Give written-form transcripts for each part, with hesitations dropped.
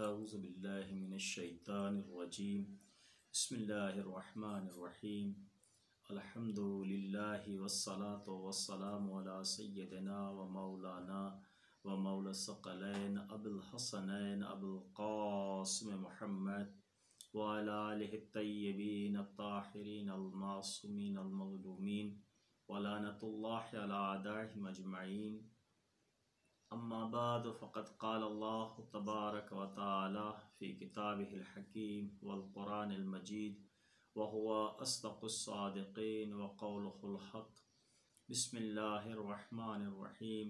अऊज़ु बिल्लाहि मिनश्शैतानिर्रजीम बिस्मिल्लाहिर्रहमानिर्रहीम अल्हम्दुलिल्लाहि वस्सलातु वस्सलामु अला सय्यिदिना व मौलाना व मौला सकलैन अबुल हसनैन अबुल क़ासिम मुहम्मद व अला आलिहि तय्यबीन अत्ताहिरीन अल मासूमीन अल मज़लूमीन व लानतुल्लाहि अला अदाइहिम अजमईन। अम्मा बाद फ़क़द क़ाल अल्लाहु तबारक व तआला फ़ी किताबिहिल हकीम वल क़ुरानिल मजीद व हुवा अस्दक़ुस सादिक़ीन व क़ौलुहुल हक़। बिस्मिल्लाहिर रहमानिर रहीम।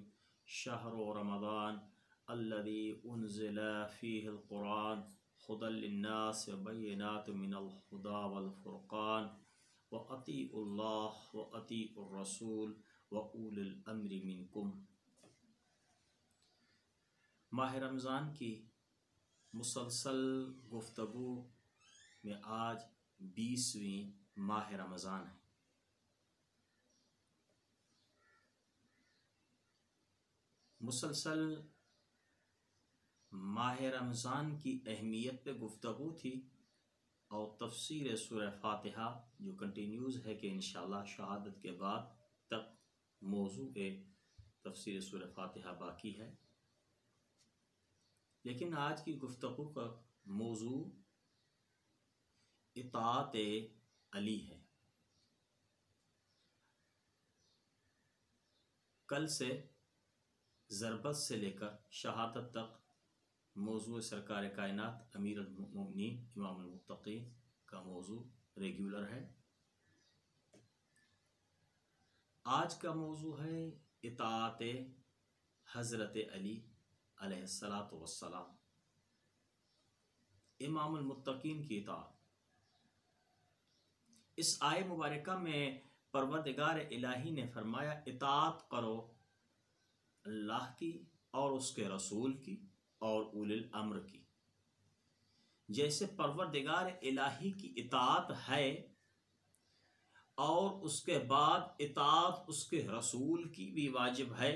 शहरु रमज़ान अल्लज़ी उन्ज़िला फ़ीहिल क़ुरान हुदल लिन्नास व बय्यिनातिम मिनल हुदा वल फ़ुरक़ान व अतीउल्लाह व अतीउर रसूल व उलिल अम्रि मिनकुम। माह रमज़ान की मुसलसल गुफ्तगू में आज 20वीं माह रमज़ान है। मुसलसल माह रमज़ान की अहमियत पे गुफ्तगू थी और तफसीर सूरह फातिहा जो कंटिन्यूज़ है कि इंशाअल्लाह शहादत के बाद तक मौजू तफसीर सूरह फातिहा बाकी है। लेकिन आज की गुफ्तगू का मौजू इताअत अली है। कल से ज़रबत से लेकर शहादत तक मौजू सरकार कायनात अमीर अल मोमिनीन इमाम अल मुत्तक़ीन का मौजू रेगुलर है। आज का मौजू है इताअत हज़रत अली अलैहिस्सलातु वस्सलाम, इमाम अल मुत्तक़ीन की इताअत। इस आय मुबारका में परवरदिगार इलाही ने फरमाया इताअत करो अल्लाह की और उसके रसूल की और उलिल अम्र की। जैसे परवरदिगार इलाही की इताअत है और उसके बाद इताअत उसके रसूल की भी वाजिब है,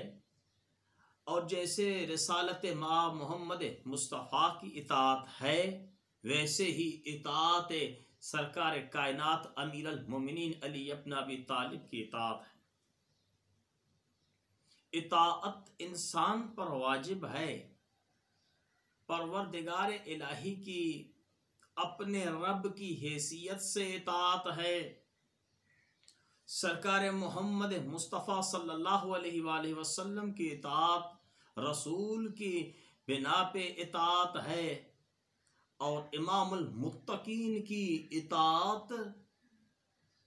और जैसे रिसालत मा मोहम्मद मुस्तफ़ा की इताअत है, वैसे ही इताअत सरकार कायनात अमीर अल मोमिनीन अली इब्न अबी तालिब की इताअत है। इताअत इंसान पर वाजिब है। परवरदिगार इलाही की अपने रब की हैसियत से इताअत है। सरकार मोहम्मद मुस्तफ़ा सल्लल्लाहु अलैहि वसल्लम की इताअत रसूल की बिना पे इताअत है, और इमामुल मुत्तकीन की इताअत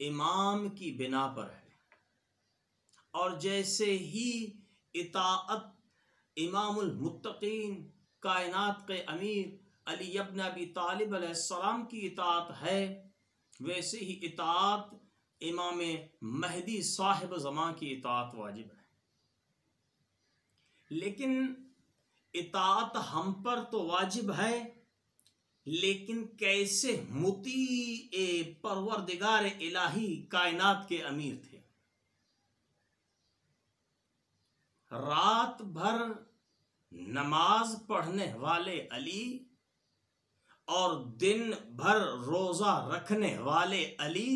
इमाम की बिना पर है। और जैसे ही इताअत इमामुल मुत्तकीन कायनात के अमीर अली इब्न अबी तालिब अलैहिस्सलाम की इताअत है, वैसे ही इताअत इमाम महदी साहिब ज़मां की इताअत वाजिब है। लेकिन इताअत हम पर तो वाजिब है, लेकिन कैसे मुती परवरदिगार इलाही कायनात के अमीर थे। रात भर नमाज पढ़ने वाले अली और दिन भर रोजा रखने वाले अली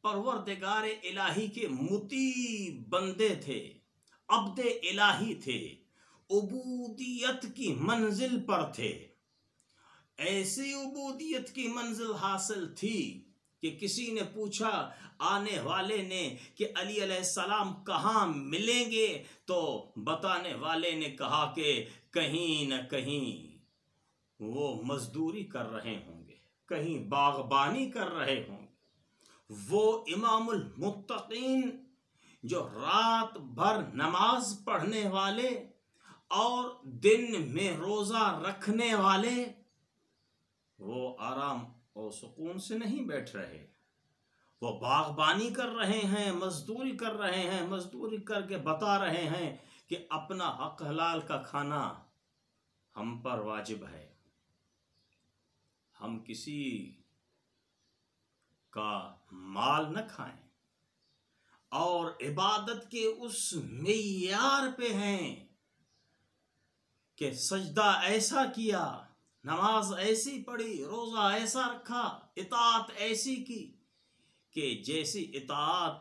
परवरदिगार इलाही के मुती बंदे थे, अब्दे इलाही थे, उबूदियत की मंजिल पर थे। ऐसी उबूदियत की मंजिल हासिल थी कि किसी ने पूछा आने वाले ने कि अली अलैहिस्सलाम कहाँ मिलेंगे, तो बताने वाले ने कहा कि कहीं न कहीं वो मजदूरी कर रहे होंगे, कहीं बागबानी कर रहे होंगे। वो इमामुल मुत्तकीन जो रात भर नमाज पढ़ने वाले और दिन में रोजा रखने वाले, वो आराम और सुकून से नहीं बैठ रहे, वो बागबानी कर रहे हैं, मजदूरी कर रहे हैं। मजदूरी करके बता रहे हैं कि अपना हक हलाल का खाना हम पर वाजिब है, हम किसी का माल न खाएं, और इबादत के उस मेयार पे हैं कि सजदा ऐसा किया, नमाज ऐसी पढ़ी, रोजा ऐसा रखा, इताअत ऐसी की कि जैसी इताअत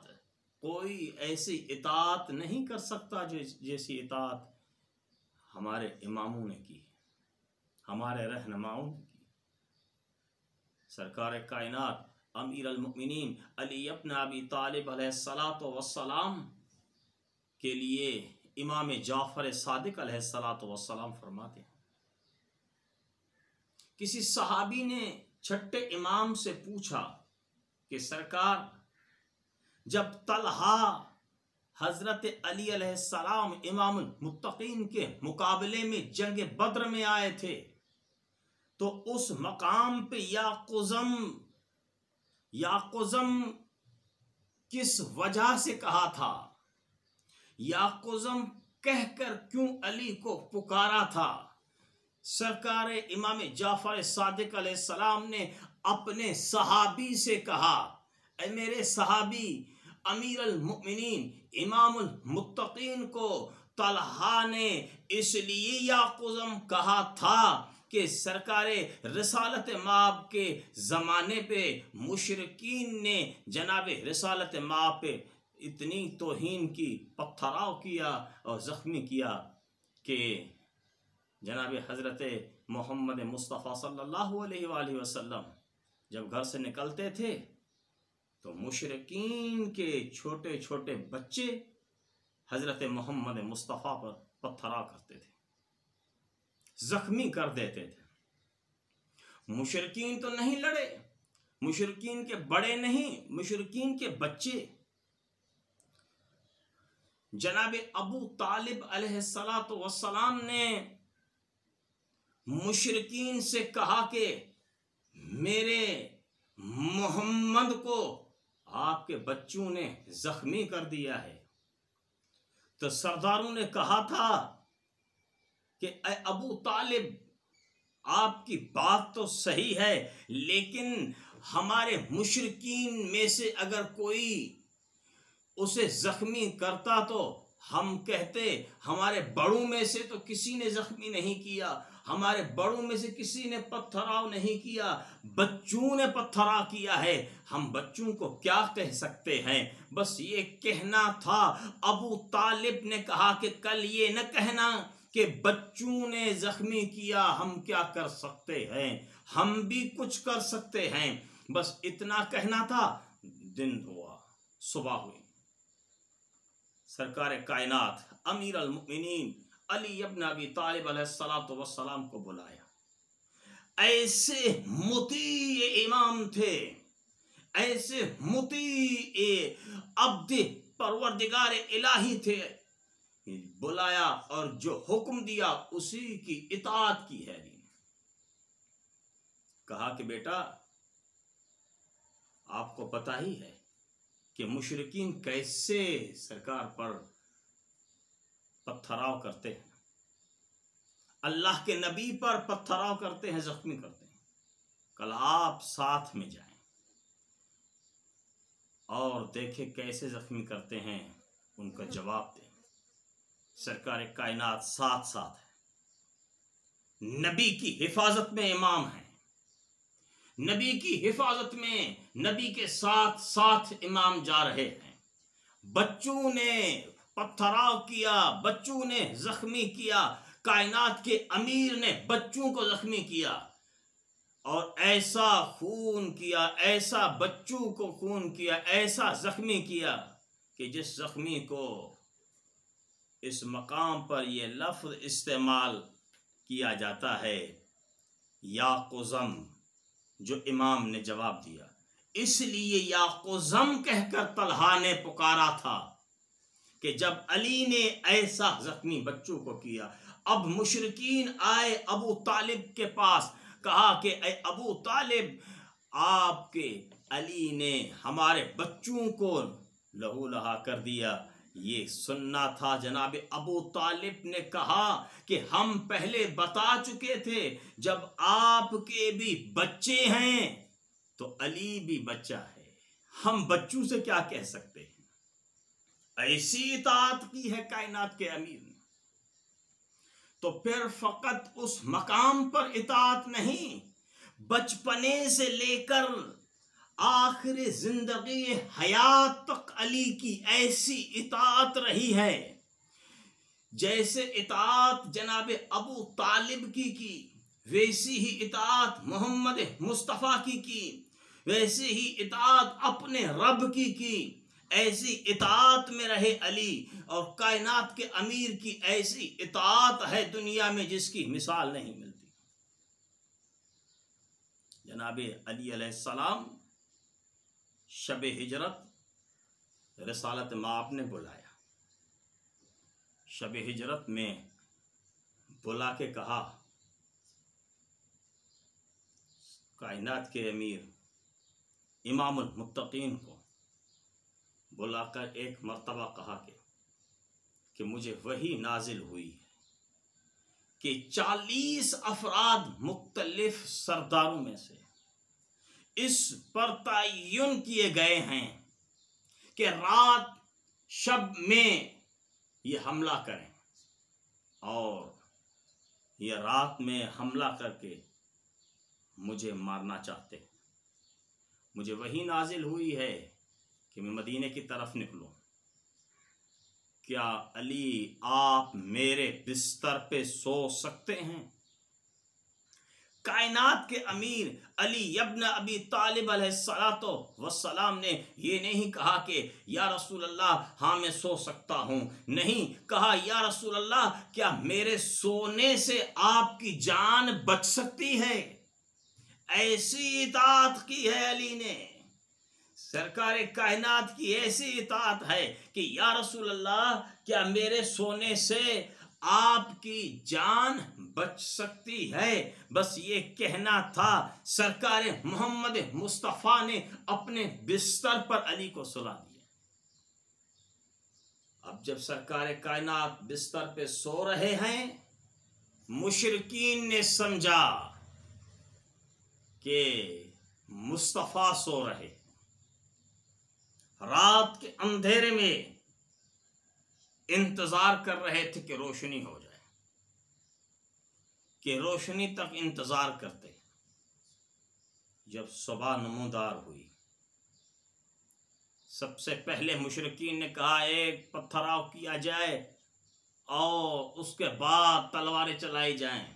कोई ऐसी इताअत नहीं कर सकता जो जैसी इताअत हमारे इमामों ने की, हमारे रहनुमाओं ने की। सरकार कायनात अमीर अल मुमिनीन अली इब्न अबी तालिब अलैहिस्सलातु वस्सलाम के लिए इमाम जाफर सादिक अलैहिस्सलातु वस्सलाम फरमाते हैं, किसी सहाबी ने छठे इमाम से पूछा कि सरकार, जब तलहा हजरत अली अलैहिस्सलाम इमामुल मुत्तकीन के मुकाबले में जंग बद्र में आए थे तो उस मकाम पे याकुज़म किस वजह से कहा था, याकुज़म कहकर क्यों अली को पुकारा था। सरकार इमाम जाफर सादिक अलैहिस्सलाम ने अपने सहाबी से कहा, ऐ मेरे सहाबी, अमीर अल मुमिनीन इमामुल मुत्तकीन को तलहा ने इसलिए याकुज़म कहा था कि सरकारे रिसालत माब के ज़माने पे मुशरिकीन ने जनाब रिसालत माब पे इतनी तौहीन की, पत्थराव किया और ज़ख्मी किया कि जनाब हज़रत मोहम्मद मुस्तफ़ा सल्लल्लाहु अलैहि वसल्लम जब घर से निकलते थे तो मुशरिकीन के छोटे छोटे बच्चे हज़रत मोहम्मद मुस्तफ़ा पर पत्थराव करते थे, जख्मी कर देते थे। मुशरिकीन तो नहीं लड़े, मुशरिकीन के बड़े नहीं, मुशरिकीन के बच्चे। जनाब अबू तालिब अलैहिस्सलातु वस्सलाम ने मुशरिकीन से कहा कि मेरे मोहम्मद को आपके बच्चों ने जख्मी कर दिया है। तो सरदारों ने कहा था कि अबू तालिब, आपकी बात तो सही है, लेकिन हमारे मुशरिकीन में से अगर कोई उसे जख्मी करता तो हम कहते हमारे बड़ों में से तो किसी ने जख्मी नहीं किया, हमारे बड़ों में से किसी ने पत्थराव नहीं किया, बच्चों ने पत्थराव किया है, हम बच्चों को क्या कह सकते हैं। बस ये कहना था। अबू तालिब ने कहा कि कल ये न कहना कि बच्चों ने जख्मी किया, हम क्या कर सकते हैं, हम भी कुछ कर सकते हैं। बस इतना कहना था। दिन हुआ, सुबह हुई, सरकार कायनात अमीर अल मुमिनीन अली इब्न अबी तालिब अलैहिस्सलातु वस्सलाम को बुलाया। ऐसे मुती इमाम थे, ऐसे मुती अब्द परवरदिगार इलाही थे। बुलाया और जो हुक्म दिया उसी की इताअत की है। कहा कि बेटा, आपको पता ही है कि मुशरिकीन कैसे सरकार पर पत्थराव करते हैं, अल्लाह के नबी पर पत्थराव करते हैं, जख्मी करते हैं। कल आप साथ में जाएं और देखें कैसे जख्मी करते हैं, उनका जवाब दें। सरकार कायनात साथ साथ है, नबी की हिफाजत में इमाम है, नबी की हिफाजत में नबी के साथ साथ इमाम जा रहे हैं। बच्चों ने पत्थराव किया, बच्चों ने जख्मी किया, कायनात के अमीर ने बच्चों को जख्मी किया और ऐसा खून किया, ऐसा बच्चों को खून किया, ऐसा जख्मी किया कि जिस जख्मी को इस मकाम पर यह लफ्ज इस्तेमाल किया जाता है, याकुज़म, जो इमाम ने जवाब दिया। इसलिए याकुज़म कहकर तलहा ने पुकारा था कि जब अली ने ऐसा जख्मी बच्चों को किया। अब मुशरिकीन आए अबू तालिब के पास, कहा कि अबू तालिब, आपके अली ने हमारे बच्चों को लहू लहा कर दिया, ये सुनना था। जनाब अबू तालिब ने कहा कि हम पहले बता चुके थे, जब आपके भी बच्चे हैं तो अली भी बच्चा है, हम बच्चों से क्या कह सकते हैं। ऐसी इताअत की है कायनात के अमीर ने। तो फिर फकत उस मकाम पर इताअत नहीं, बचपने से लेकर आखिरी जिंदगी हयात तक अली की ऐसी इताअत रही है जैसे इताअत जनाब अबू तालिब की, वैसी ही इताअत मोहम्मद मुस्तफ़ा की, वैसे ही इताअत अपने रब की, ऐसी इताअत में रहे अली। और कायनात के अमीर की ऐसी इताअत है दुनिया में जिसकी मिसाल नहीं मिलती। जनाब अली अलैहिस्सलाम शब हिजरत रिसालत माप ने बुलाया, शब हिजरत में बुला के कहा, कायनात के अमीर इमामुल मुत्तकीन को बुलाकर एक मर्तबा कहा कि मुझे वही नाजिल हुई है कि 40 अफराद मुख्तलिफ सरदारों में से इस पर तयन किए गए हैं कि रात शब में ये हमला करें, और ये रात में हमला करके मुझे मारना चाहते हैं। मुझे वही नाजिल हुई है कि मैं मदीने की तरफ निकलूं। क्या अली आप मेरे बिस्तर पे सो सकते हैं? कायनात के अमीर अली इब्न अबी तालिब अलैहिस्सलातो वस्सलाम ने ये नहीं कहा कि या रसूल अल्लाह हाँ मैं सो सकता हूँ, नहीं कहा या रसूल अल्लाह क्या मेरे सोने से आपकी जान बच सकती है। ऐसी इताअत की है अली ने, सरकार कायनात की ऐसी इताअत है कि या रसूल अल्लाह क्या मेरे सोने से आपकी जान बच सकती है। बस ये कहना था, सरकार मोहम्मद मुस्तफ़ा ने अपने बिस्तर पर अली को सुला दिया। अब जब सरकार कायनात बिस्तर पे सो रहे हैं, मुशरिकीन ने समझा कि मुस्तफ़ा सो रहे, रात के अंधेरे में इंतजार कर रहे थे कि रोशनी हो जाए, कि रोशनी तक इंतजार करते। जब सुबह नमूदार हुई, सबसे पहले मुशरिकीन ने कहा एक पत्थराव किया जाए और उसके बाद तलवारें चलाई जाएं,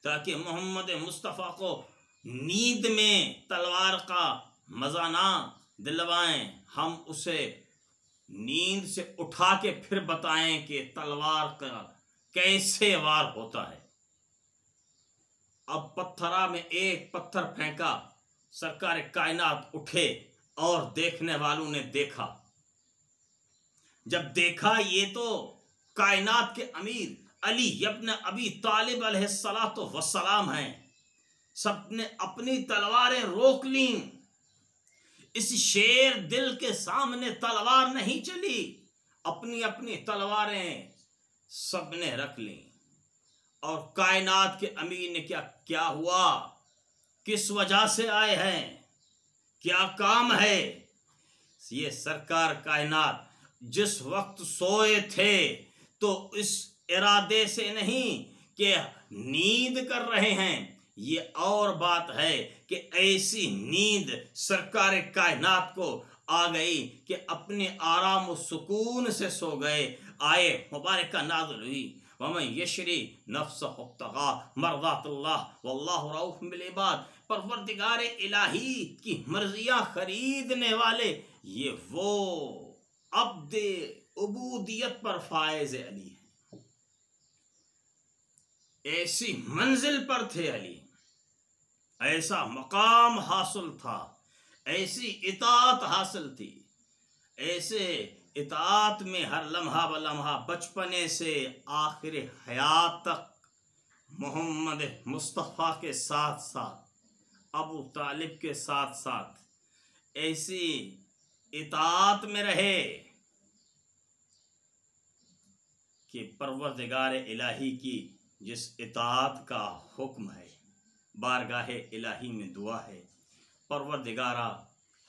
ताकि मोहम्मद मुस्तफ़ा को नींद में तलवार का मजा ना दिलवाएं, हम उसे नींद से उठा के फिर बताएं कि तलवार का कैसे वार होता है। अब पत्थरा में एक पत्थर फेंका, सरकार कायनात उठे और देखने वालों ने देखा। जब देखा ये तो कायनात के अमीर अली इब्न अबी तालिब अलैहिस्सलातो वस्सलाम हैं, सबने अपनी तलवारें रोक ली। इस शेर दिल के सामने तलवार नहीं चली, अपनी अपनी तलवारें सबने रख ली। और कायनात के अमीर ने क्या हुआ, किस वजह से आए हैं, क्या काम है। ये सरकार कायनात जिस वक्त सोए थे तो इस इरादे से नहीं कि नींद कर रहे हैं, ये और बात है कि ऐसी नींद सरकार कायनात को आ गई कि अपने आराम और सुकून से सो गए। आए मुबारक नाज़िल हुई, वमन यशरी नफ्सहु इब्तिगा मर्ज़ातिल्लाह वल्लाहु रऊफ़ुम बिल इबाद। परवरदिगार इलाही की मर्जियां खरीदने वाले ये वो अब्द उबूदियत पर फायज अली है। ऐसी मंजिल पर थे अली, ऐसा मकाम हासिल था, ऐसी इताअत हासिल थी। ऐसे इताअत में हर लम्हा ब लम्हा बचपने से आखिर हयात तक मोहम्मद मुस्तफ़ा के साथ साथ अबू तालिब के साथ साथ ऐसी इताअत में रहे कि परवरदिगार इलाही की जिस इताअत का हुक्म है, बारगाहे इलाही में दुआ है, परवरदिगारा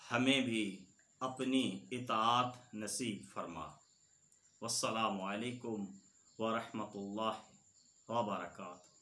हमें भी अपनी इताअत नसीब फरमा। वस्सलामु अलैकुम व रहमतुल्लाह। व बरकातहू।